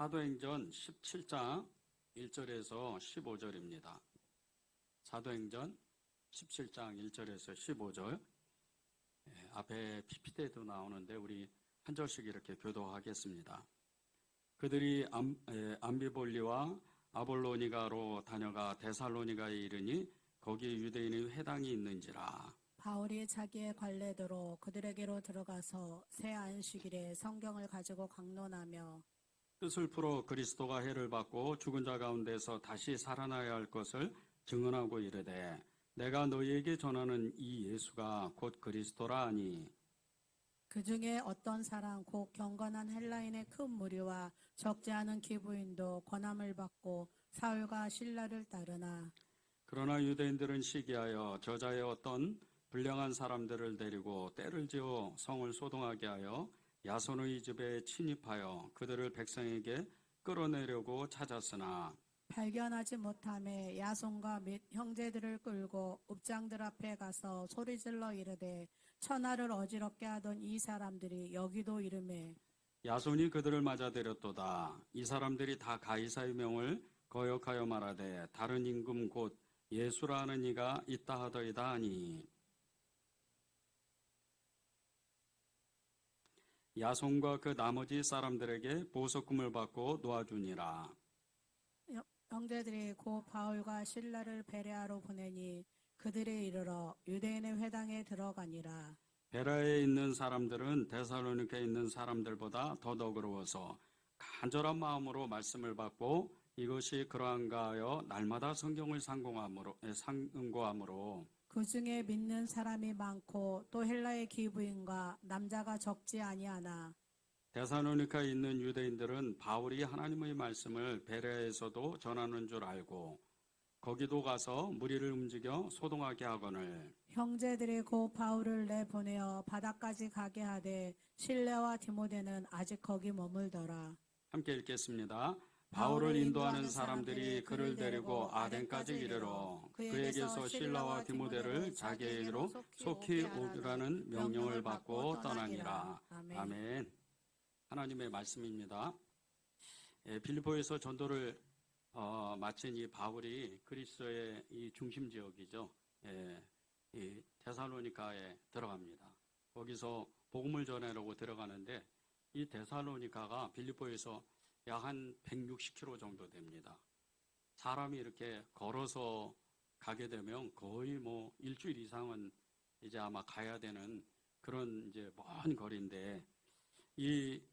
사도행전 17장 1절에서 15절입니다. 사도행전 17장 1절에서 15절. 앞에 PPT에도 나오는데 우리 한 절씩 이렇게 교도하겠습니다. 그들이 암비볼리와 아볼로니가로 다녀가 데살로니가에 이르니 거기 유대인의 회당이 있는지라. 바울이 자기의 관례대로 그들에게로 들어가서 새 안식일에 성경을 가지고 강론하며 뜻을 풀어 그리스도가 해를 받고 죽은 자 가운데서 다시 살아나야 할 것을 증언하고 이르되 내가 너희에게 전하는 이 예수가 곧 그리스도라 하니. 그 중에 어떤 사람 곧 경건한 헬라인의 큰 무리와 적지 않은 기부인도 권함을 받고 사울과 신라를 따르나 그러나 유대인들은 시기하여 저자의 어떤 불량한 사람들을 데리고 때를 지어 성을 소동하게 하여 야손의 집에 침입하여 그들을 백성에게 끌어내려고 찾았으나 발견하지 못함에 야손과 및 형제들을 끌고 읍장들 앞에 가서 소리질러 이르되 천하를 어지럽게 하던 이 사람들이 여기도 이르매 야손이 그들을 맞아들였도다. 이 사람들이 다 가이사의 명을 거역하여 말하되 다른 임금 곧 예수라는 이가 있다 하더이다 하니. 야손과 그 나머지 사람들에게 보석금을 받고 놓아주니라. 형제들이 곧 바울과 신라를 베레아로 보내니 그들이 이르러 유대인의 회당에 들어가니라. 베라에 있는 사람들은 데살로니가에 있는 사람들보다 더 너그러워서 간절한 마음으로 말씀을 받고 이것이 그러한가 하여 날마다 성경을 상고함으로 그 중에 믿는 사람이 많고 또 헬라의 기부인과 남자가 적지 아니하나 데살로니가에 있는 유대인들은 바울이 하나님의 말씀을 베레아에서도 전하는 줄 알고 거기도 가서 무리를 움직여 소동하게 하거늘. 형제들이 곧 바울을 내보내어 바다까지 가게 하되 실레와 디모데는 아직 거기 머물더라. 함께 읽겠습니다. 바울을 인도하는 사람들이 그를 데리고 아덴까지 이르러 그에게서 실라와 디모데를 자기에게로 속히 오라는 명령을 받고 떠나니라. 아멘. 하나님의 말씀입니다. 빌립보에서 전도를 마친 이 바울이 그리스도의 이 중심 지역이죠. 이 데살로니가에 들어갑니다. 거기서 복음을 전하려고 들어가는데 이 데살로니가가 빌립보에서 약 한 160km 정도 됩니다. 사람이 이렇게 걸어서 가게 되면 거의 뭐 일주일 이상은 이제 아마 가야 되는 그런 이제 먼 거리인데 이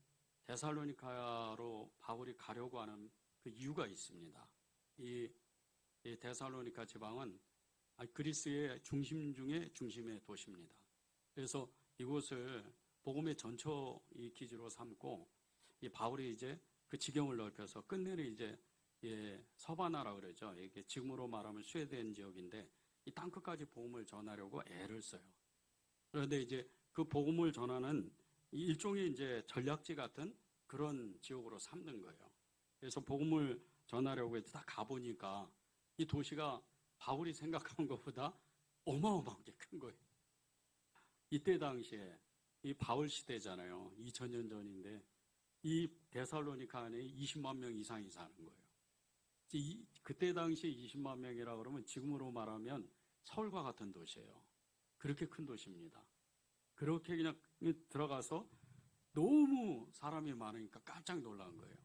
데살로니가로 바울이 가려고 하는 그 이유가 있습니다. 이 데살로니가 지방은 그리스의 중심 중에 중심의 도시입니다. 그래서 이곳을 복음의 전처 이 기지로 삼고 이 바울이 이제 그 지경을 넓혀서 끝내는 이제 서바나라 그러죠. 이게 지금으로 말하면 스웨덴 지역인데 이 땅끝까지 복음을 전하려고 애를 써요. 그런데 이제 그 복음을 전하는 일종의 이제 전략지 같은 그런 지역으로 삼는 거예요. 그래서 복음을 전하려고 해서 다 가보니까 이 도시가 바울이 생각한 것보다 어마어마하게 큰 거예요. 이때 당시에 이 바울 시대잖아요. 2000년 전인데 이 데살로니가 안에 20만 명 이상이 사는 거예요. 그때 당시에 20만 명이라 그러면 지금으로 말하면 서울과 같은 도시예요. 그렇게 큰 도시입니다. 그렇게 그냥 들어가서 너무 사람이 많으니까 깜짝 놀란 거예요.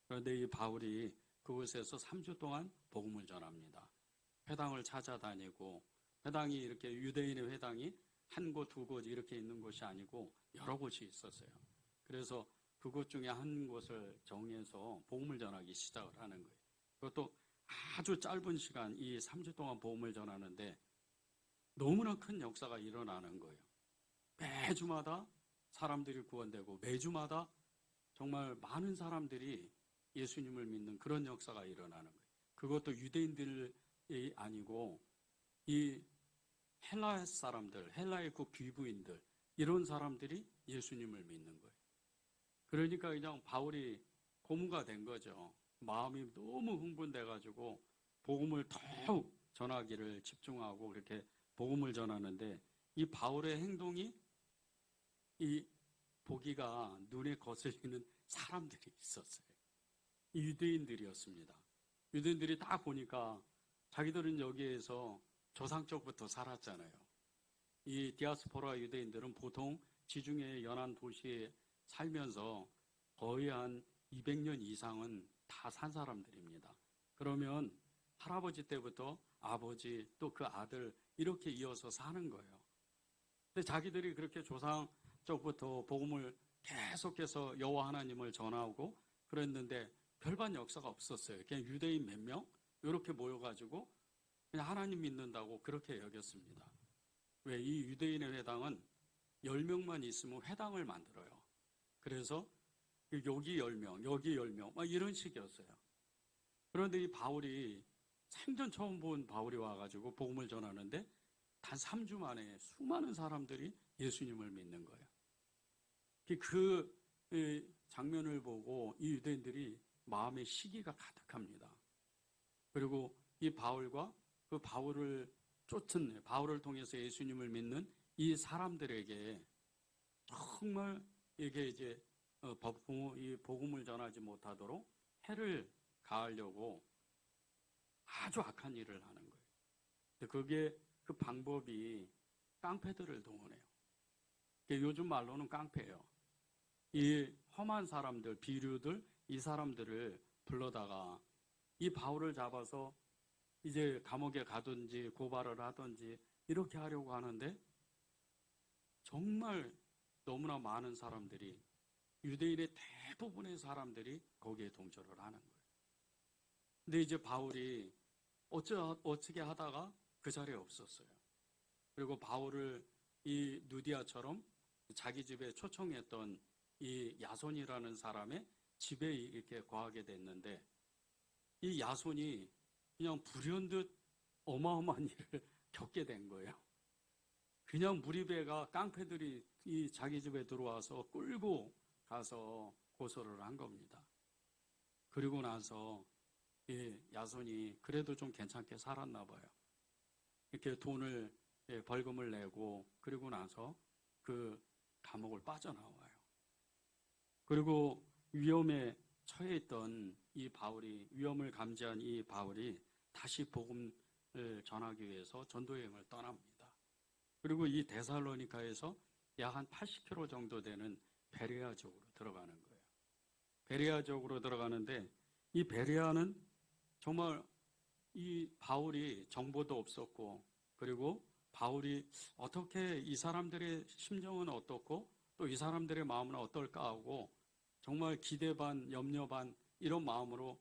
그런데 이 바울이 그곳에서 3주 동안 복음을 전합니다. 회당을 찾아다니고 회당이 이렇게 유대인의 회당이 한 곳, 두 곳 이렇게 있는 곳이 아니고 여러 곳이 있었어요. 그래서 그곳 중에 한 곳을 정해서 복음을 전하기 시작을 하는 거예요. 그것도 아주 짧은 시간, 이 3주 동안 복음을 전하는데 너무나 큰 역사가 일어나는 거예요. 매주마다 사람들이 구원되고 매주마다 정말 많은 사람들이 예수님을 믿는 그런 역사가 일어나는 거예요. 그것도 유대인들이 아니고 이 헬라 사람들, 헬라의 그 귀부인들 이런 사람들이 예수님을 믿는 거예요. 그러니까 그냥 바울이 고무가 된 거죠. 마음이 너무 흥분돼가지고 복음을 더욱 전하기를 집중하고 그렇게 복음을 전하는데 이 바울의 행동이 이 보기가 눈에 거슬리는 사람들이 있었어요. 이 유대인들이었습니다. 유대인들이 딱 보니까 자기들은 여기에서 조상적부터 살았잖아요. 이 디아스포라 유대인들은 보통 지중해 연안 도시에 살면서 거의 한 200년 이상은 다 산 사람들입니다. 그러면 할아버지 때부터 아버지 또 그 아들 이렇게 이어서 사는 거예요. 근데 자기들이 그렇게 조상적부터 복음을 계속해서 여호와 하나님을 전하고 그랬는데 별반 역사가 없었어요. 그냥 유대인 몇 명 이렇게 모여가지고 그냥 하나님 믿는다고 그렇게 여겼습니다. 왜? 이 유대인의 회당은 10명만 있으면 회당을 만들어요. 그래서 여기 10명, 여기 10명 막 이런 식이었어요. 그런데 이 바울이 생전 처음 본 바울이 와가지고 복음을 전하는데 단 3주 만에 수많은 사람들이 예수님을 믿는 거예요. 그 장면을 보고 이 유대인들이 마음에 시기가 가득합니다. 그리고 이 바울과 그 바울을 쫓은, 바울을 통해서 예수님을 믿는 이 사람들에게 정말 이게 이제 이 복음을 전하지 못하도록 해를 가하려고 아주 악한 일을 하는 거예요. 그게 그 방법이 깡패들을 동원해요. 요즘 말로는 깡패예요. 이 험한 사람들, 비류들, 이 사람들을 불러다가 이 바울을 잡아서 이제 감옥에 가든지 고발을 하든지 이렇게 하려고 하는데 정말 너무나 많은 사람들이, 유대인의 대부분의 사람들이 거기에 동조를 하는 거예요. 근데 이제 바울이 어떻게 하다가 그 자리에 없었어요. 그리고 바울을 이 누디아처럼 자기 집에 초청했던 이 야손이라는 사람의 집에 이렇게 거하게 됐는데 이 야손이 그냥 불현듯 어마어마한 일을 겪게 된 거예요. 그냥 무리배가 깡패들이 이 자기 집에 들어와서 끌고 가서 고소를 한 겁니다. 그리고 나서 이 야손이 그래도 좀 괜찮게 살았나 봐요. 이렇게 돈을 벌금을 내고 그리고 나서 그 감옥을 빠져나와요. 그리고 위험에 처해 있던 이 바울이, 위험을 감지한 이 바울이 다시 복음을 전하기 위해서 전도 여행을 떠납니다. 그리고 이 데살로니가에서 약 한 80km 정도 되는 베레아 지역으로 들어가는 거예요. 베레아 지역으로 들어가는데 이 베레아는 정말 이 바울이 정보도 없었고 그리고 바울이 어떻게 이 사람들의 심정은 어떻고 또 이 사람들의 마음은 어떨까 하고 정말 기대 반 염려 반 이런 마음으로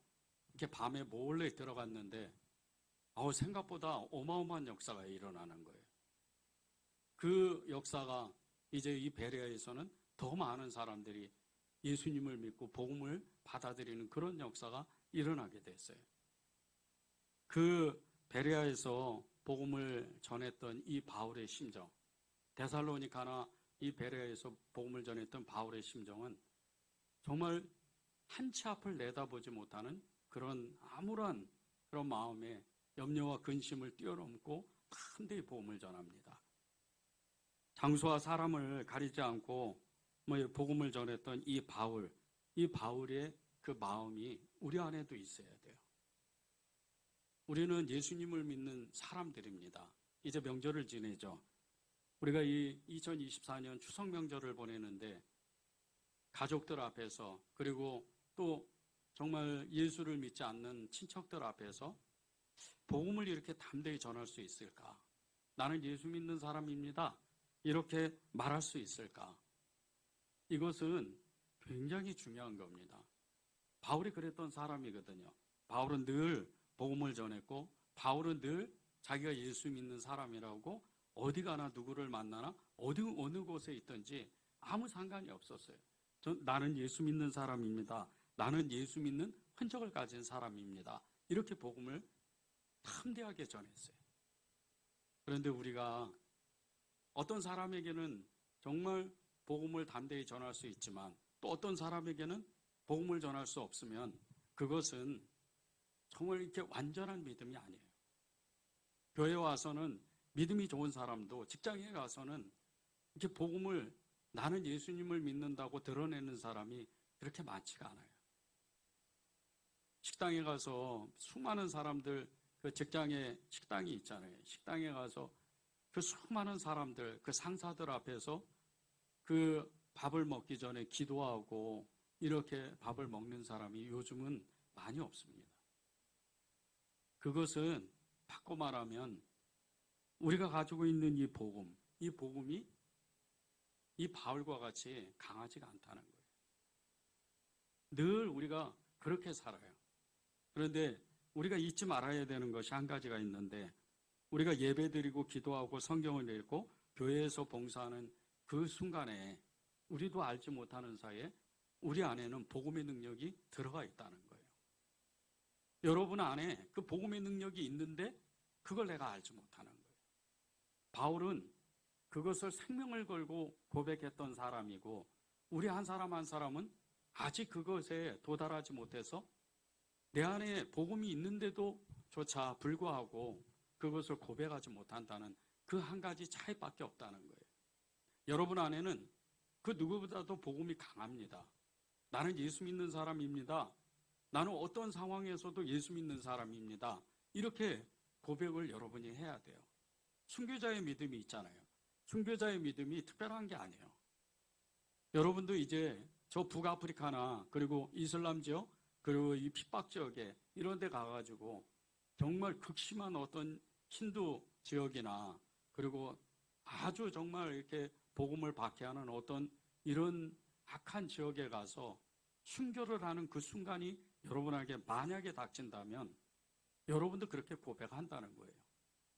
이렇게 밤에 몰래 들어갔는데 생각보다 어마어마한 역사가 일어나는 거예요. 그 역사가 이제 이 베레아에서는 더 많은 사람들이 예수님을 믿고 복음을 받아들이는 그런 역사가 일어나게 됐어요. 그 베레아에서 복음을 전했던 이 바울의 심정, 데살로니가나 이 베레아에서 복음을 전했던 바울의 심정은 정말 한치 앞을 내다보지 못하는 그런 암울한 그런 마음에 염려와 근심을 뛰어넘고 한대의 복음을 전합니다. 장소와 사람을 가리지 않고 복음을 전했던 이 바울의 그 마음이 우리 안에도 있어야 돼요. 우리는 예수님을 믿는 사람들입니다. 이제 명절을 지내죠. 우리가 이 2024년 추석 명절을 보내는데 가족들 앞에서 그리고 또 정말 예수를 믿지 않는 친척들 앞에서 복음을 이렇게 담대히 전할 수 있을까? 나는 예수 믿는 사람입니다. 이렇게 말할 수 있을까? 이것은 굉장히 중요한 겁니다. 바울이 그랬던 사람이거든요. 바울은 늘 복음을 전했고 바울은 늘 자기가 예수 믿는 사람이라고 어디 가나 누구를 만나나 어느 곳에 있든지 아무 상관이 없었어요. 나는 예수 믿는 사람입니다. 나는 예수 믿는 흔적을 가진 사람입니다. 이렇게 복음을 담대하게 전했어요. 그런데 우리가 어떤 사람에게는 정말 복음을 담대히 전할 수 있지만 또 어떤 사람에게는 복음을 전할 수 없으면 그것은 정말 이렇게 완전한 믿음이 아니에요. 교회에 와서는 믿음이 좋은 사람도 직장에 가서는 이렇게 복음을 나는 예수님을 믿는다고 드러내는 사람이 그렇게 많지가 않아요. 식당에 가서 수많은 사람들, 그 직장에 식당이 있잖아요. 식당에 가서 그 수많은 사람들, 그 상사들 앞에서 그 밥을 먹기 전에 기도하고 이렇게 밥을 먹는 사람이 요즘은 많이 없습니다. 그것은 바꿔 말하면 우리가 가지고 있는 이 복음이 이 바울과 같이 강하지가 않다는 거예요. 늘 우리가 그렇게 살아요. 그런데 우리가 잊지 말아야 되는 것이 한 가지가 있는데, 우리가 예배드리고 기도하고 성경을 읽고 교회에서 봉사하는 그 순간에 우리도 알지 못하는 사이에 우리 안에는 복음의 능력이 들어가 있다는 거예요. 여러분 안에 그 복음의 능력이 있는데 그걸 내가 알지 못하는 거예요. 바울은 그것을 생명을 걸고 고백했던 사람이고, 우리 한 사람 한 사람은 아직 그것에 도달하지 못해서 내 안에 복음이 있는데도 조차 불구하고 그것을 고백하지 못한다는 그 한 가지 차이밖에 없다는 거예요. 여러분 안에는 그 누구보다도 복음이 강합니다. 나는 예수 믿는 사람입니다. 나는 어떤 상황에서도 예수 믿는 사람입니다. 이렇게 고백을 여러분이 해야 돼요. 순교자의 믿음이 있잖아요. 순교자의 믿음이 특별한 게 아니에요. 여러분도 이제 저 북아프리카나 그리고 이슬람 지역 그리고 이 핍박 지역에 이런 데 가가지고 정말 극심한 어떤 힌두 지역이나 그리고 아주 정말 이렇게 복음을 박해하는 어떤 이런 악한 지역에 가서 순교를 하는 그 순간이 여러분에게 만약에 닥친다면 여러분도 그렇게 고백한다는 거예요.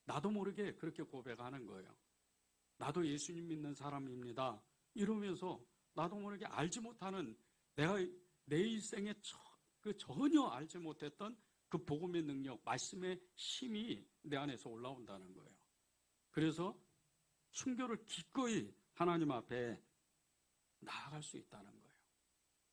나도 모르게 그렇게 고백하는 거예요. 나도 예수님 믿는 사람입니다. 이러면서 나도 모르게 알지 못하는 내가 내 일생에 전혀 알지 못했던 그 복음의 능력, 말씀의 힘이 내 안에서 올라온다는 거예요. 그래서 순교를 기꺼이 하나님 앞에 나아갈 수 있다는 거예요.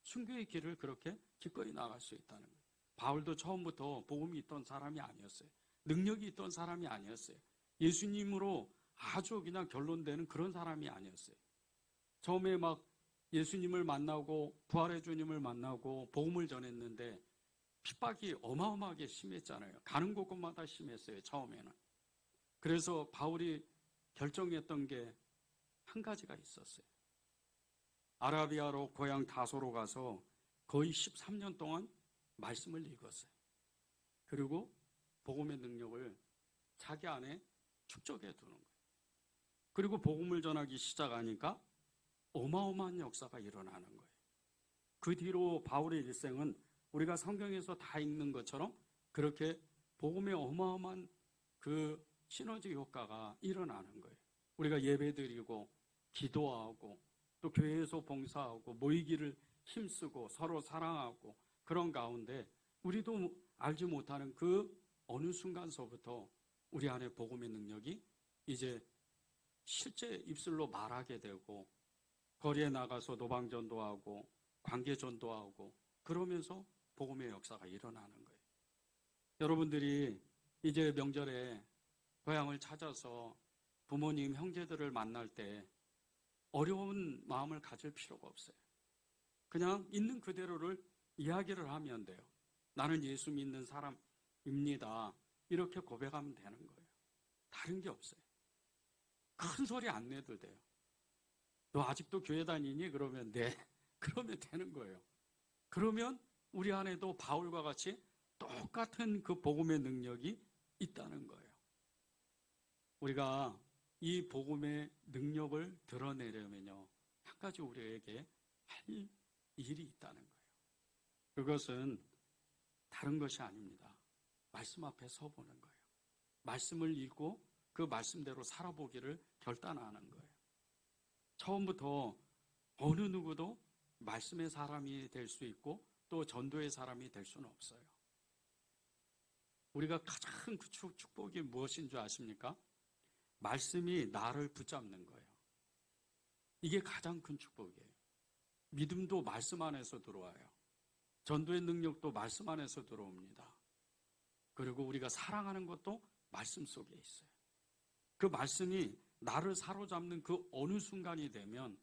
순교의 길을 그렇게 기꺼이 나아갈 수 있다는 거예요. 바울도 처음부터 복음이 있던 사람이 아니었어요. 능력이 있던 사람이 아니었어요. 예수님으로 아주 그냥 결론되는 그런 사람이 아니었어요. 처음에 막 예수님을 만나고 부활의 주님을 만나고 복음을 전했는데 핍박이 어마어마하게 심했잖아요. 가는 곳곳마다 심했어요. 처음에는. 그래서 바울이 결정했던 게 한 가지가 있었어요. 아라비아로 고향 다소로 가서 거의 13년 동안 말씀을 읽었어요. 그리고 복음의 능력을 자기 안에 축적해 두는 거예요. 그리고 복음을 전하기 시작하니까 어마어마한 역사가 일어나는 거예요. 그 뒤로 바울의 일생은 우리가 성경에서 다 읽는 것처럼 그렇게 복음의 어마어마한 그 시너지 효과가 일어나는 거예요. 우리가 예배드리고 기도하고 또 교회에서 봉사하고 모이기를 힘쓰고 서로 사랑하고 그런 가운데 우리도 알지 못하는 그 어느 순간서부터 우리 안에 복음의 능력이 이제 실제 입술로 말하게 되고 거리에 나가서 노방전도하고 관계전도하고 그러면서 복음의 역사가 일어나는 거예요. 여러분들이 이제 명절에 고향을 찾아서 부모님, 형제들을 만날 때 어려운 마음을 가질 필요가 없어요. 그냥 있는 그대로를 이야기를 하면 돼요. 나는 예수 믿는 사람입니다. 이렇게 고백하면 되는 거예요. 다른 게 없어요. 큰 소리 안 내도 돼요. 너 아직도 교회 다니니? 그러면 네. 그러면 되는 거예요. 그러면 우리 안에도 바울과 같이 똑같은 그 복음의 능력이 있다는 거예요. 우리가 이 복음의 능력을 드러내려면요, 한 가지 우리에게 할 일이 있다는 거예요. 그것은 다른 것이 아닙니다. 말씀 앞에 서보는 거예요. 말씀을 읽고 그 말씀대로 살아보기를 결단하는 거예요. 처음부터 어느 누구도 말씀의 사람이 될 수 있고 또 전도의 사람이 될 수는 없어요. 우리가 가장 큰 축복이 무엇인 줄 아십니까? 말씀이 나를 붙잡는 거예요. 이게 가장 큰 축복이에요. 믿음도 말씀 안에서 들어와요. 전도의 능력도 말씀 안에서 들어옵니다. 그리고 우리가 사랑하는 것도 말씀 속에 있어요. 그 말씀이 나를 사로잡는 그 어느 순간이 되면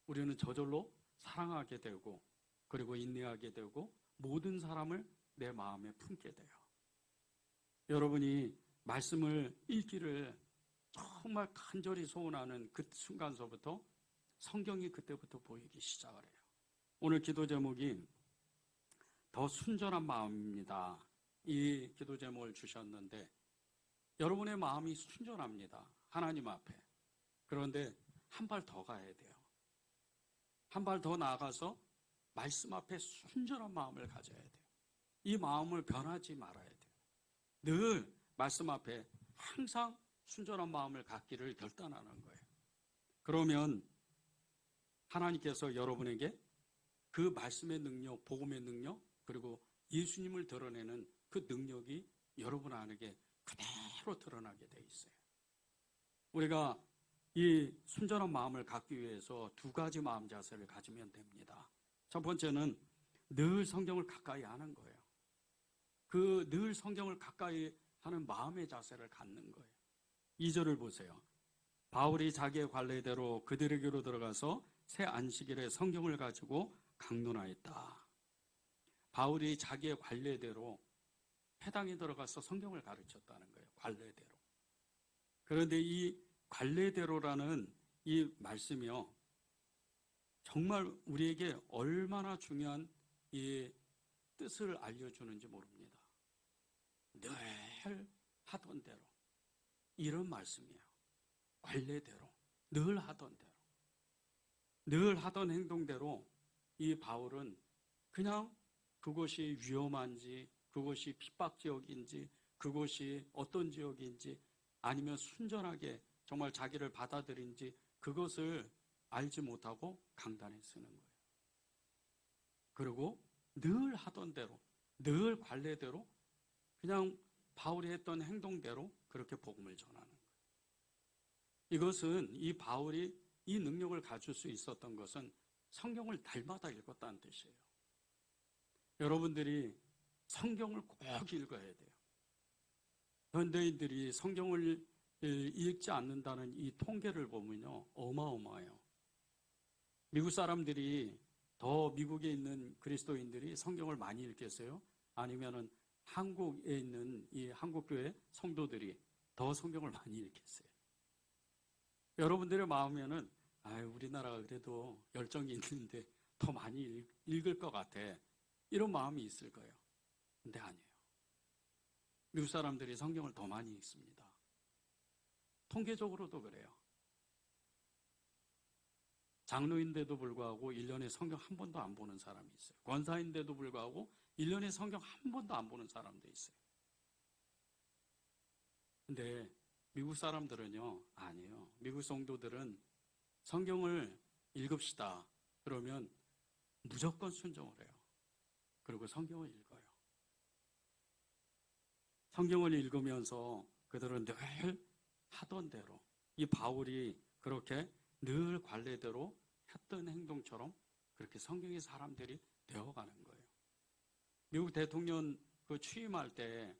우리는 저절로 사랑하게 되고 그리고 인내하게 되고 모든 사람을 내 마음에 품게 돼요. 여러분이 말씀을 읽기를 정말 간절히 소원하는 그 순간서부터 성경이 그때부터 보이기 시작을 해요. 오늘 기도 제목이 더 순전한 마음입니다. 이 기도 제목을 주셨는데 여러분의 마음이 순전합니다. 하나님 앞에. 그런데 한 발 더 가야 돼요. 한 발 더 나아가서 말씀 앞에 순전한 마음을 가져야 돼요. 이 마음을 변하지 말아야 돼요. 늘 말씀 앞에 항상 순전한 마음을 갖기를 결단하는 거예요. 그러면 하나님께서 여러분에게 그 말씀의 능력, 복음의 능력, 그리고 예수님을 드러내는 그 능력이 여러분 안에 그대로 드러나게 돼 있어요. 우리가 이 순전한 마음을 갖기 위해서 두 가지 마음 자세를 가지면 됩니다. 첫 번째는 늘 성경을 가까이 하는 거예요. 그 늘 성경을 가까이 하는 마음의 자세를 갖는 거예요. 2절을 보세요. 바울이 자기의 관례대로 그들에게로 들어가서 새 안식일에 성경을 가지고 강론하였다. 바울이 자기의 관례대로 회당에 들어가서 성경을 가르쳤다는 거예요. 관례대로. 그런데 이 관례대로라는 이 말씀이요, 정말 우리에게 얼마나 중요한 이 뜻을 알려주는지 모릅니다. 늘 하던 대로. 이런 말씀이에요. 관례대로. 늘 하던 대로. 늘 하던 행동대로 이 바울은 그냥 그것이 위험한지, 그것이 핍박 지역인지, 그것이 어떤 지역인지, 아니면 순전하게 정말 자기를 받아들인지 그것을 알지 못하고 강단에 쓰는 거예요. 그리고 늘 하던 대로, 늘 관례대로 그냥 바울이 했던 행동대로 그렇게 복음을 전하는 거예요. 이것은 이 바울이 이 능력을 가질 수 있었던 것은 성경을 날마다 읽었다는 뜻이에요. 여러분들이 성경을 꼭 읽어야 돼요. 현대인들이 성경을 읽지 않는다는 이 통계를 보면요, 어마어마해요. 미국 사람들이 더 미국에 있는 그리스도인들이 성경을 많이 읽겠어요? 아니면은 한국에 있는 이 한국교회 성도들이 더 성경을 많이 읽겠어요? 여러분들의 마음에는 우리나라가 그래도 열정이 있는데 더 많이 읽을 것 같아. 이런 마음이 있을 거예요. 근데 아니에요. 미국 사람들이 성경을 더 많이 읽습니다. 통계적으로도 그래요. 장로인데도 불구하고 1년에 성경 한 번도 안 보는 사람이 있어요. 권사인데도 불구하고 1년에 성경 한 번도 안 보는 사람도 있어요. 근데 미국 사람들은요, 아니에요. 미국 성도들은 성경을 읽읍시다. 그러면 무조건 순종을 해요. 그리고 성경을 읽어요. 성경을 읽으면서 그들은 늘 하던 대로, 이 바울이 그렇게 늘 관례대로 했던 행동처럼 그렇게 성경의 사람들이 되어가는 거예요. 미국 대통령 그 취임할 때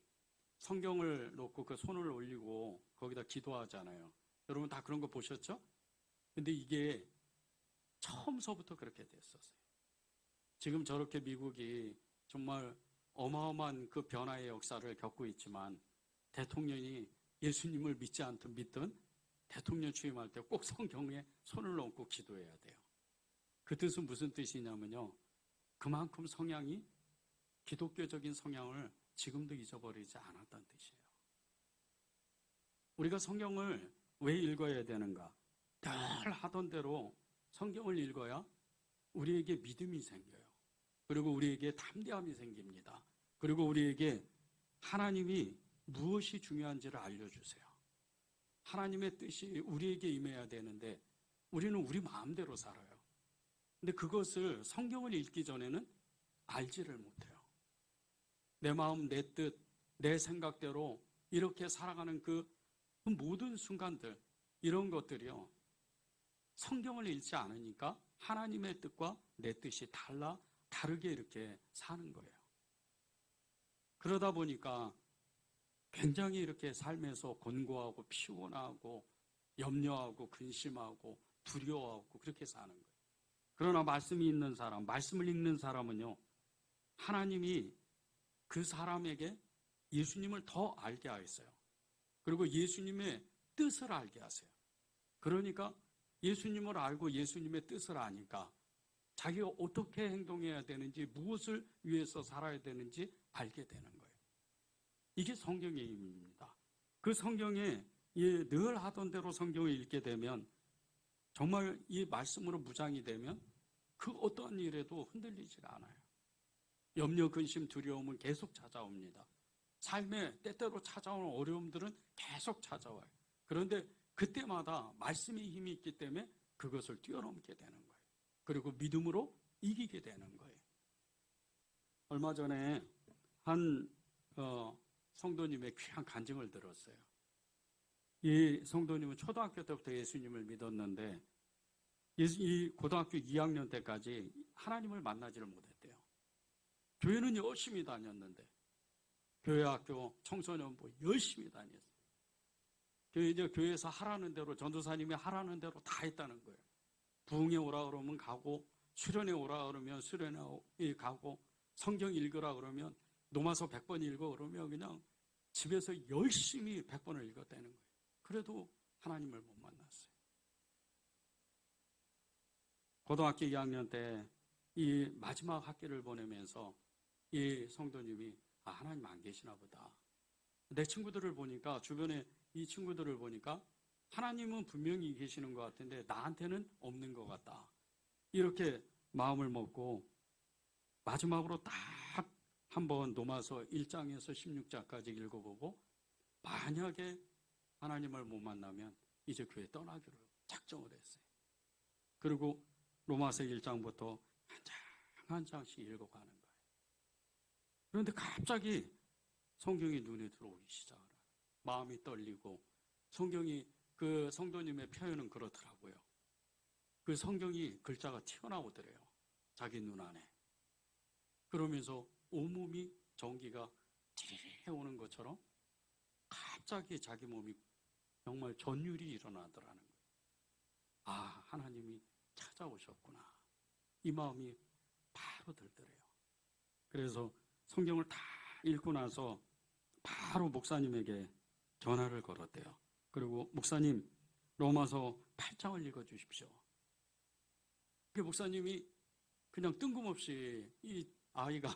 성경을 놓고 그 손을 올리고 거기다 기도하잖아요. 여러분 다 그런 거 보셨죠? 근데 이게 처음서부터 그렇게 됐었어요. 지금 저렇게 미국이 정말 어마어마한 그 변화의 역사를 겪고 있지만 대통령이 예수님을 믿지 않든 믿든 대통령 취임할 때 꼭 성경에 손을 얹고 기도해야 돼요. 그 뜻은 무슨 뜻이냐면요, 그만큼 성향이 기독교적인 성향을 지금도 잊어버리지 않았다는 뜻이에요. 우리가 성경을 왜 읽어야 되는가? 늘 하던 대로 성경을 읽어야 우리에게 믿음이 생겨요. 그리고 우리에게 담대함이 생깁니다. 그리고 우리에게 하나님이 무엇이 중요한지를 알려주세요. 하나님의 뜻이 우리에게 임해야 되는데 우리는 우리 마음대로 살아요. 근데 그것을 성경을 읽기 전에는 알지를 못해요. 내 마음, 내 뜻, 내 생각대로 이렇게 살아가는 그 모든 순간들, 이런 것들이요, 성경을 읽지 않으니까 하나님의 뜻과 내 뜻이 다르게 이렇게 사는 거예요. 그러다 보니까 굉장히 이렇게 삶에서 곤고하고 피곤하고 염려하고 근심하고 두려워하고 그렇게 사는 거예요. 그러나 말씀이 있는 사람, 말씀을 읽는 사람은요, 하나님이 그 사람에게 예수님을 더 알게 하였어요. 그리고 예수님의 뜻을 알게 하세요. 그러니까 예수님을 알고 예수님의 뜻을 아니까 자기가 어떻게 행동해야 되는지, 무엇을 위해서 살아야 되는지 알게 되는 거예요. 이게 성경의 의미입니다. 그 성경에 늘 하던 대로 성경을 읽게 되면, 정말 이 말씀으로 무장이 되면 그 어떠한 일에도 흔들리질 않아요. 염려, 근심, 두려움은 계속 찾아옵니다. 삶에 때때로 찾아오는 어려움들은 계속 찾아와요. 그런데 그때마다 말씀의 힘이 있기 때문에 그것을 뛰어넘게 되는 거예요. 그리고 믿음으로 이기게 되는 거예요. 얼마 전에 한 성도님의 귀한 간증을 들었어요. 이 성도님은 초등학교 때부터 예수님을 믿었는데 이 고등학교 2학년 때까지 하나님을 만나지를 못했대요. 교회는 열심히 다녔는데, 교회, 학교, 청소년부 열심히 다녔어요. 이제 교회에서 하라는 대로, 전도사님이 하라는 대로 다 했다는 거예요. 부흥에 오라 그러면 가고, 수련회 오라 그러면 수련회 가고, 성경 읽으라 그러면 로마서 100번 읽어 그러면 그냥 집에서 열심히 100번을 읽었다는 거예요. 그래도 하나님을 못 만났어요. 고등학교 2학년 때 이 마지막 학기를 보내면서 이 성도님이 하나님 안 계시나 보다. 내 친구들을 보니까, 주변에 이 친구들을 보니까 하나님은 분명히 계시는 것 같은데 나한테는 없는 것 같다. 이렇게 마음을 먹고 마지막으로 딱 한번 로마서 1장에서 16장까지 읽어보고, 만약에 하나님을 못 만나면 이제 교회 떠나기로 작정을 했어요. 그리고 로마서 1장부터 한 장 한 장씩 읽어가는 거예요. 그런데 갑자기 성경이 눈에 들어오기 시작을 해요. 마음이 떨리고, 성경이, 그 성도님의 표현은 그렇더라고요. 그 성경이 글자가 튀어나오더래요. 자기 눈 안에. 그러면서 온몸이 전기가 찌릿 오는 것처럼 갑자기 자기 몸이 정말 전율이 일어나더라는 거예요. 하나님이 찾아오셨구나. 이 마음이 바로 들더래요. 그래서 성경을 다 읽고 나서 바로 목사님에게 전화를 걸었대요. 그리고 목사님, 로마서 8장을 읽어주십시오. 그 목사님이 그냥 뜬금없이 이 아이가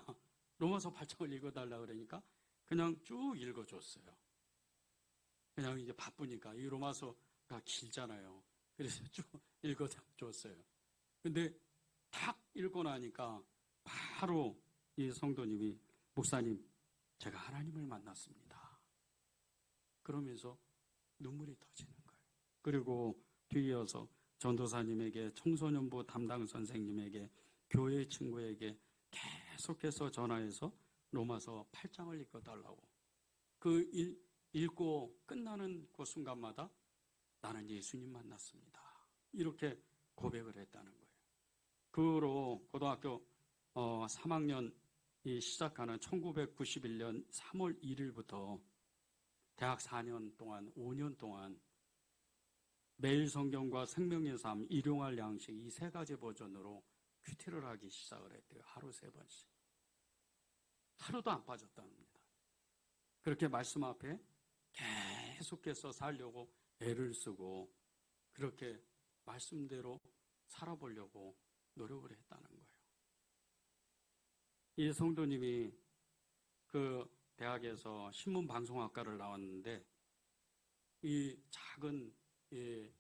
로마서 8장을 읽어달라 그러니까 그냥 쭉 읽어줬어요. 그냥 이제 바쁘니까 이 로마서가 길잖아요. 그래서 쭉 읽어줬어요. 근데 탁 읽고 나니까 바로 이 성도님이, 목사님, 제가 하나님을 만났습니다. 그러면서 눈물이 터지는 거예요. 그리고 뒤이어서 전도사님에게, 청소년부 담당 선생님에게, 교회 친구에게 계속해서 전화해서 로마서 8장을 읽어달라고. 그 읽고 끝나는 그 순간마다 나는 예수님 만났습니다. 이렇게 고백을 했다는 거예요. 그 후로 고등학교 3학년이 시작하는 1991년 3월 1일부터 대학 4년 동안, 5년 동안 매일 성경과 생명의 삶, 일용할 양식, 이 세 가지 버전으로 큐티를 하기 시작을 했대요. 하루 3번씩. 하루도 안 빠졌답니다. 그렇게 말씀 앞에 계속해서 살려고 애를 쓰고, 그렇게 말씀대로 살아보려고 노력을 했다는 거예요. 이 성도님이 그 대학에서 신문방송학과를 나왔는데, 이 작은 이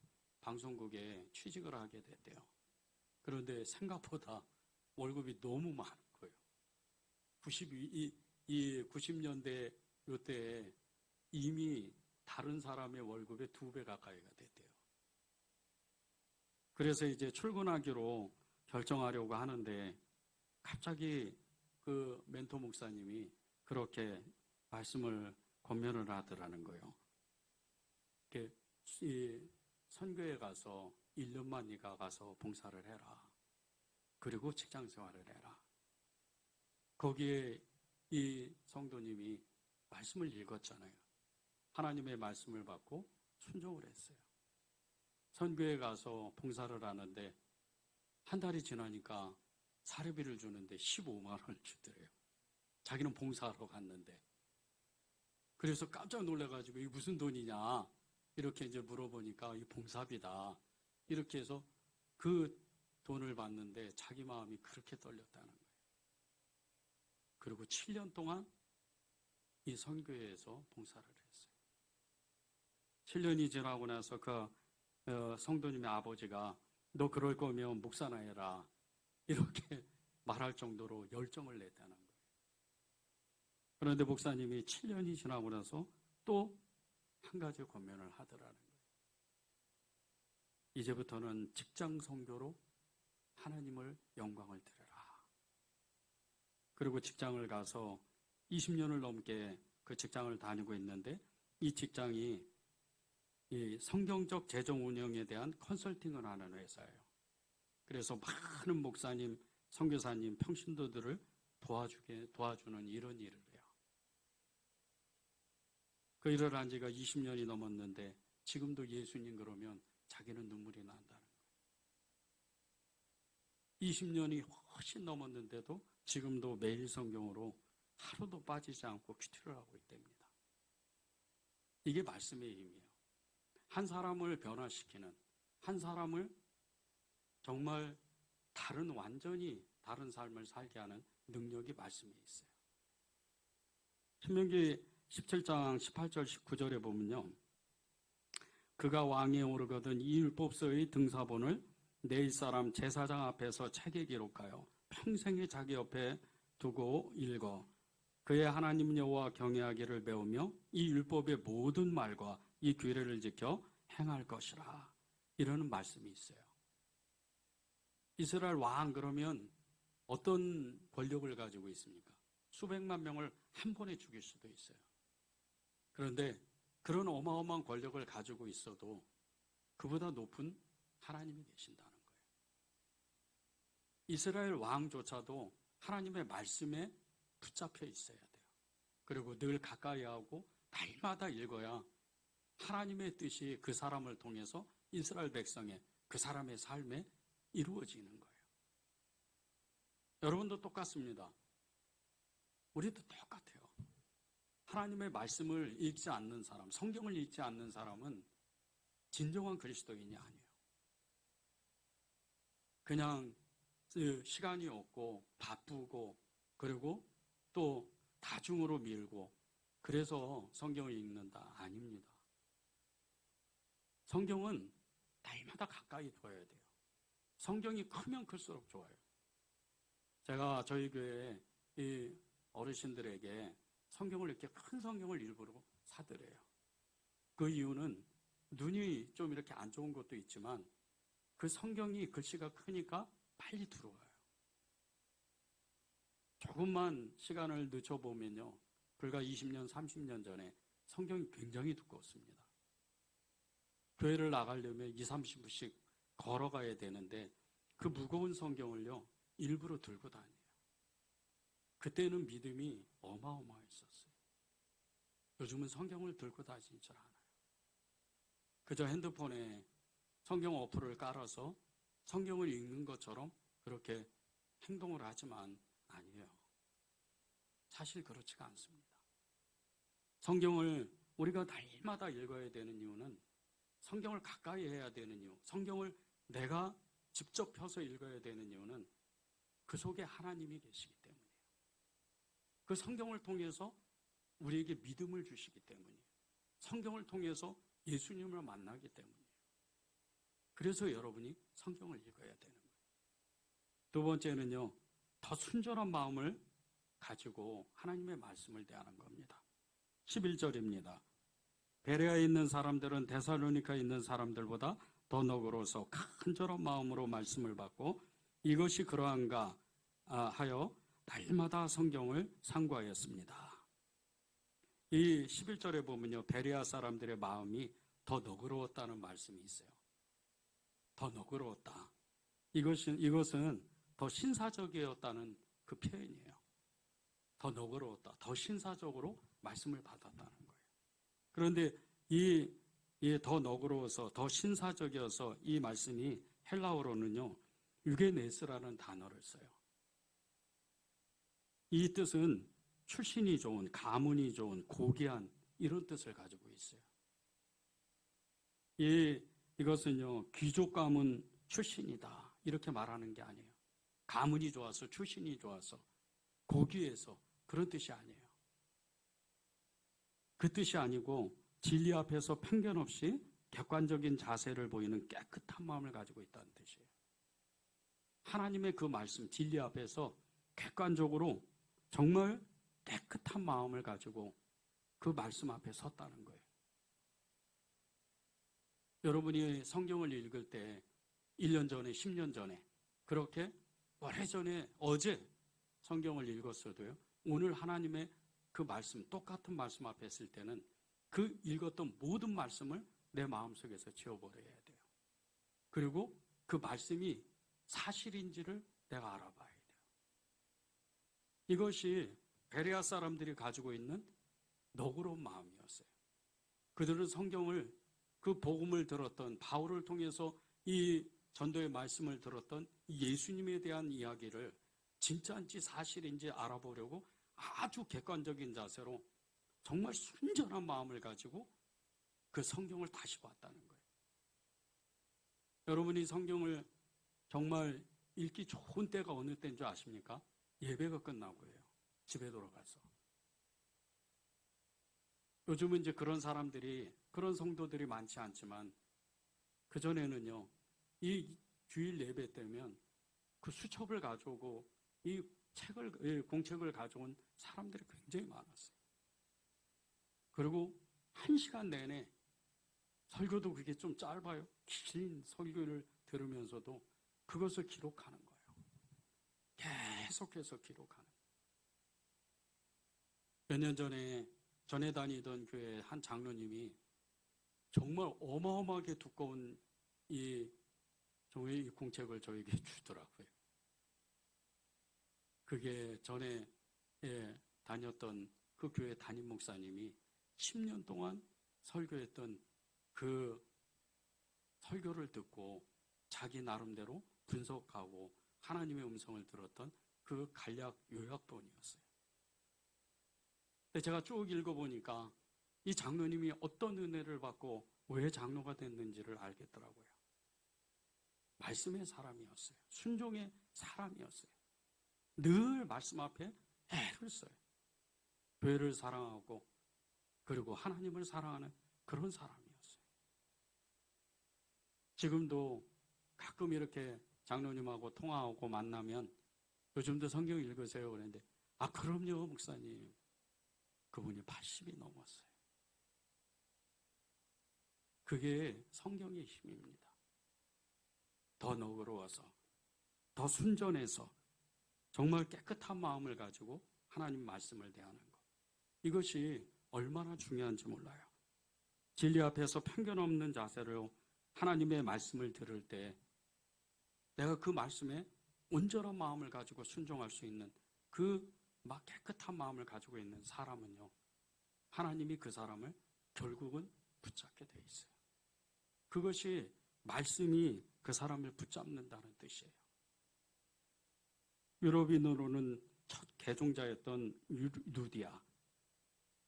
방송국에 취직을 하게 됐대요. 그런데 생각보다 월급이 너무 많은 거예요. 90년대 요때에 이미 다른 사람의 월급의 2배 가까이가 됐대요. 그래서 이제 출근하기로 결정하려고 하는데 갑자기 그 멘토 목사님이 그렇게 말씀을 권면을 하더라는 거예요. 이 선교에 가서 1년만 네가 가서 봉사를 해라. 그리고 직장 생활을 해라. 거기에 이 성도님이 말씀을 읽었잖아요. 하나님의 말씀을 받고 순종을 했어요. 선교에 가서 봉사를 하는데 한 달이 지나니까 사례비를 주는데 15만 원을 주더래요. 자기는 봉사하러 갔는데. 그래서 깜짝 놀라가지고 이게 무슨 돈이냐 이렇게 이제 물어보니까 이 봉사비다. 이렇게 해서 그 돈을 받는데 자기 마음이 그렇게 떨렸다는 거예요. 그리고 7년 동안 이 선교회에서 봉사를 했어요. 7년이 지나고 나서 그 성도님의 아버지가 너 그럴 거면 목사나 해라 이렇게 말할 정도로 열정을 냈다는 거예요. 그런데 목사님이 7년이 지나고 나서 또 한 가지 권면을 하더라는 거예요. 이제부터는 직장 선교로 하나님을 영광을 드려라. 그리고 직장을 가서 20년을 넘게 그 직장을 다니고 있는데 이 직장이 이 성경적 재정 운영에 대한 컨설팅을 하는 회사예요. 그래서 많은 목사님, 선교사님, 평신도들을 도와주는 이런 일을 해요. 그 일을 한 지가 20년이 넘었는데 지금도 예수님 그러면 자기는 눈물이 난다는 거예요. 20년이 훨씬 넘었는데도 지금도 매일 성경으로 하루도 빠지지 않고 큐티를 하고 있답니다. 이게 말씀의 힘이에요. 한 사람을 변화시키는, 한 사람을 정말 완전히 다른 삶을 살게 하는 능력이 말씀에 있어요. 신명기 17장 18절 19절에 보면요. 그가 왕위에 오르거든 이 율법서의 등사본을 내 사람 제사장 앞에서 책에 기록하여 평생에 자기 옆에 두고 읽어 그의 하나님 여호와 경외하기를 배우며 이 율법의 모든 말과 이 규례를 지켜 행할 것이라. 이러는 말씀이 있어요. 이스라엘 왕 그러면 어떤 권력을 가지고 있습니까? 수백만 명을 한 번에 죽일 수도 있어요. 그런데 그런 어마어마한 권력을 가지고 있어도 그보다 높은 하나님이 계신다는 거예요. 이스라엘 왕조차도 하나님의 말씀에 붙잡혀 있어야 돼요. 그리고 늘 가까이 하고 날마다 읽어야 하나님의 뜻이 그 사람을 통해서 이스라엘 백성의 그 사람의 삶에 이루어지는 거예요. 여러분도 똑같습니다. 우리도 똑같아요. 하나님의 말씀을 읽지 않는 사람, 성경을 읽지 않는 사람은 진정한 그리스도인이 아니에요. 그냥 시간이 없고 바쁘고 그리고 또 다중으로 밀고 그래서 성경을 읽는다. 아닙니다. 성경은 날마다 가까이 둬야 돼요. 성경이 크면 클수록 좋아요. 제가 저희 교회 이 어르신들에게 성경을 이렇게 큰 성경을 일부러 사드려요. 그 이유는 눈이 좀 이렇게 안 좋은 것도 있지만 그 성경이 글씨가 크니까 빨리 들어와요. 조금만 시간을 늦춰보면요. 불과 20년, 30년 전에 성경이 굉장히 두꺼웠습니다. 교회를 나가려면 2, 30분씩 걸어가야 되는데 그 무거운 성경을요. 일부러 들고 다녀요. 그때는 믿음이 어마어마했었어요. 요즘은 성경을 들고 다니질 않아요. 그저 핸드폰에 성경 어플을 깔아서 성경을 읽는 것처럼 그렇게 행동을 하지만 아니에요. 사실 그렇지가 않습니다. 성경을 우리가 날마다 읽어야 되는 이유는 성경을 가까이 해야 되는 이유, 성경을 내가 직접 펴서 읽어야 되는 이유는 그 속에 하나님이 계시기 때문이에요. 그 성경을 통해서 우리에게 믿음을 주시기 때문이에요. 성경을 통해서 예수님을 만나기 때문이에요. 그래서 여러분이 성경을 읽어야 되는 거예요. 두 번째는요, 더 순전한 마음을 가지고 하나님의 말씀을 대하는 겁니다. 11절입니다. 베레아에 있는 사람들은 데살로니카에 있는 사람들보다 더 너그러워서 간절한 마음으로 말씀을 받고 이것이 그러한가 하여 날마다 성경을 상고하였습니다. 이 11절에 보면요, 베레아 사람들의 마음이 더 너그러웠다는 말씀이 있어요. 더 너그러웠다. 이것은 더 신사적이었다는 그 표현이에요. 더 너그러웠다. 더 신사적으로 말씀을 받았다는 거예요. 그런데 이 더 너그러워서 더 신사적이어서 이 말씀이 헬라어로는요, 유게네스라는 단어를 써요. 이 뜻은 출신이 좋은, 가문이 좋은, 고귀한 이런 뜻을 가지고 있어요. 이것은요, 귀족 가문 출신이다 이렇게 말하는 게 아니에요. 가문이 좋아서, 출신이 좋아서, 고귀해서 그런 뜻이 아니에요. 그 뜻이 아니고 진리 앞에서 편견 없이 객관적인 자세를 보이는 깨끗한 마음을 가지고 있다는 뜻이에요. 하나님의 그 말씀, 진리 앞에서 객관적으로 정말 깨끗한 마음을 가지고 그 말씀 앞에 섰다는 거예요. 여러분이 성경을 읽을 때 1년 전에, 10년 전에 그렇게 오래전에 어제 성경을 읽었어도요. 오늘 하나님의 그 말씀, 똑같은 말씀 앞에 있을 때는 그 읽었던 모든 말씀을 내 마음속에서 지워버려야 돼요. 그리고 그 말씀이 사실인지를 내가 알아봐야 돼요. 이것이 베레아 사람들이 가지고 있는 너그러운 마음이었어요. 그들은 성경을, 그 복음을 들었던, 바울을 통해서 이 전도의 말씀을 들었던 예수님에 대한 이야기를 진짜인지 사실인지 알아보려고 아주 객관적인 자세로 정말 순전한 마음을 가지고 그 성경을 다시 봤다는 거예요. 여러분이 성경을 정말 읽기 좋은 때가 어느 때인 줄 아십니까? 예배가 끝나고요. 집에 돌아가서. 요즘은 이제 그런 사람들이, 그런 성도들이 많지 않지만 그전에는요, 이 주일 예배 때면 그 수첩을 가져오고 이 공책을 가져온 사람들이 굉장히 많았어요. 그리고 1시간 내내 설교도 그게 좀 짧아요. 긴 설교를 들으면서도 그것을 기록하는 거예요. 계속해서 기록하는 거예요. 몇 년 전에 다니던 교회 한 장로님이 정말 어마어마하게 두꺼운 이 공책을 저에게 주더라고요. 그게 전에 다녔던 그 교회 담임 목사님이 10년 동안 설교했던 그 설교를 듣고 자기 나름대로 분석하고 하나님의 음성을 들었던 그 간략 요약본이었어요. 근데 제가 쭉 읽어보니까 이 장로님이 어떤 은혜를 받고 왜 장로가 됐는지를 알겠더라고요. 말씀의 사람이었어요. 순종의 사람이었어요. 늘 말씀 앞에 애를 써요. 교회를 사랑하고 그리고 하나님을 사랑하는 그런 사람이었어요. 지금도 가끔 이렇게 장로님하고 통화하고 만나면 요즘도 성경 읽으세요 그랬는데 그럼요 목사님. 그분이 80이 넘었어요. 그게 성경의 힘입니다. 더 너그러워서, 더 순전해서 정말 깨끗한 마음을 가지고 하나님 말씀을 대하는 것. 이것이 얼마나 중요한지 몰라요. 진리 앞에서 편견 없는 자세로 하나님의 말씀을 들을 때 내가 그 말씀에 온전한 마음을 가지고 순종할 수 있는 그 깨끗한 마음을 가지고 있는 사람은요. 하나님이 그 사람을 결국은 붙잡게 돼 있어요. 그것이 말씀이 그 사람을 붙잡는다는 뜻이에요. 유럽인으로는 첫 개종자였던 루디아.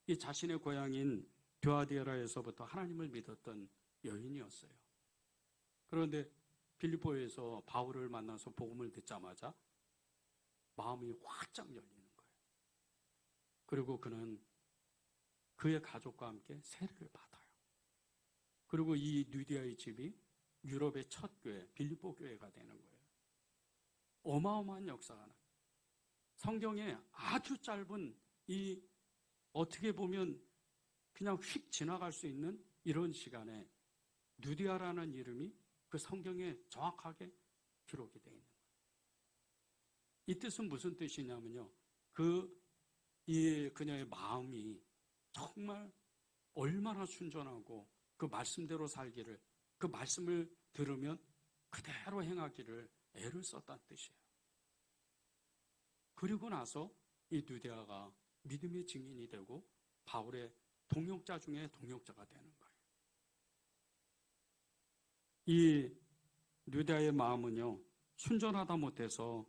이 자신의 고향인 드와디에라에서부터 하나님을 믿었던 여인이었어요. 그런데 빌립보에서 바울을 만나서 복음을 듣자마자 마음이 활짝 열리는 거예요. 그리고 그는 그의 가족과 함께 세례를 받아요. 그리고 이 루디아의 집이 유럽의 첫 교회, 빌립보 교회가 되는 거예요. 어마어마한 역사가 나요. 성경에 아주 짧은 이 어떻게 보면 그냥 휙 지나갈 수 있는 이런 시간에 루디아라는 이름이 그 성경에 정확하게 기록이 되어 있는 거예요. 이 뜻은 무슨 뜻이냐면요. 그녀의 마음이 정말 얼마나 순전하고 그 말씀대로 살기를, 그 말씀을 들으면 그대로 행하기를 애를 썼다는 뜻이에요. 그리고 나서 이 루디아가 믿음의 증인이 되고 바울의 동역자 중에 동역자가 되는 거예요. 이 루디아의 마음은요, 순전하다 못해서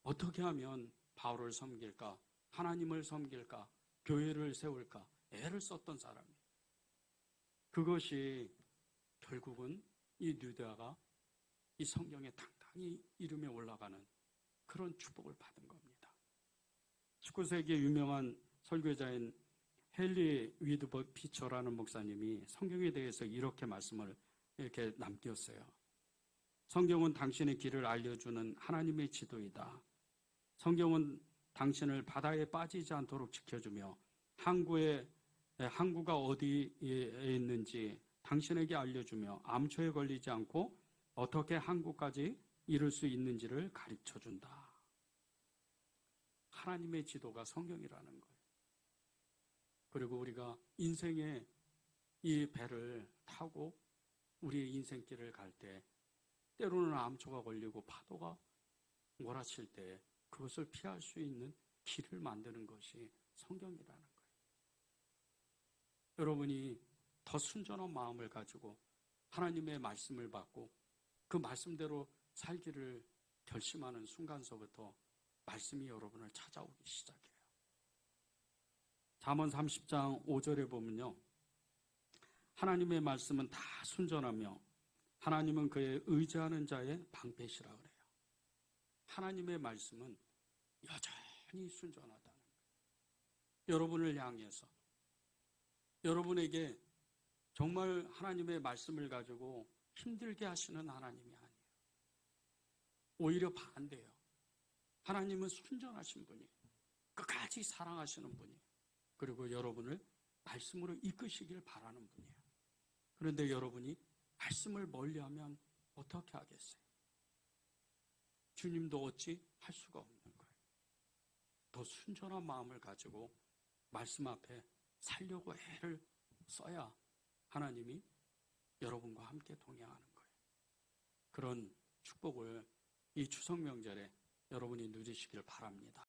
어떻게 하면 바울을 섬길까 하나님을 섬길까, 교회를 세울까 애를 썼던 사람이에요. 그것이 결국은 이 뉴대아가 이 성경에 당당히 이름에 올라가는 그런 축복을 받은 겁니다. 19세기 유명한 설교자인 헨리 위드버 피처라는 목사님이 성경에 대해서 이렇게 말씀을 이렇게 남겼어요. 성경은 당신의 길을 알려주는 하나님의 지도이다. 성경은 당신을 바다에 빠지지 않도록 지켜주며 항구가 어디에 있는지 당신에게 알려주며 암초에 걸리지 않고 어떻게 항구까지 이룰 수 있는지를 가르쳐준다. 하나님의 지도가 성경이라는 거예요. 그리고 우리가 인생의 이 배를 타고 우리의 인생길을 갈 때 때로는 암초가 걸리고 파도가 몰아칠 때 그것을 피할 수 있는 길을 만드는 것이 성경이라는 거예요. 여러분이 더 순전한 마음을 가지고 하나님의 말씀을 받고 그 말씀대로 살기를 결심하는 순간서부터 말씀이 여러분을 찾아오기 시작해요. 잠언 30장 5절에 보면요, 하나님의 말씀은 다 순전하며 하나님은 그의 의지하는 자의 방패시라 그래요. 하나님의 말씀은 여전히 순전하다는 거예요. 여러분을 향해서 여러분에게 정말 하나님의 말씀을 가지고 힘들게 하시는 하나님이 아니에요. 오히려 반대예요. 하나님은 순전하신 분이에요. 끝까지 사랑하시는 분이에요. 그리고 여러분을 말씀으로 이끄시길 바라는 분이에요. 그런데 여러분이 말씀을 멀리하면 어떻게 하겠어요? 주님도 어찌 할 수가 없는 거예요. 더 순전한 마음을 가지고 말씀 앞에 살려고 애를 써야 하나님이 여러분과 함께 동행하는 거예요. 그런 축복을 이 추석 명절에 여러분이 누리시길 바랍니다.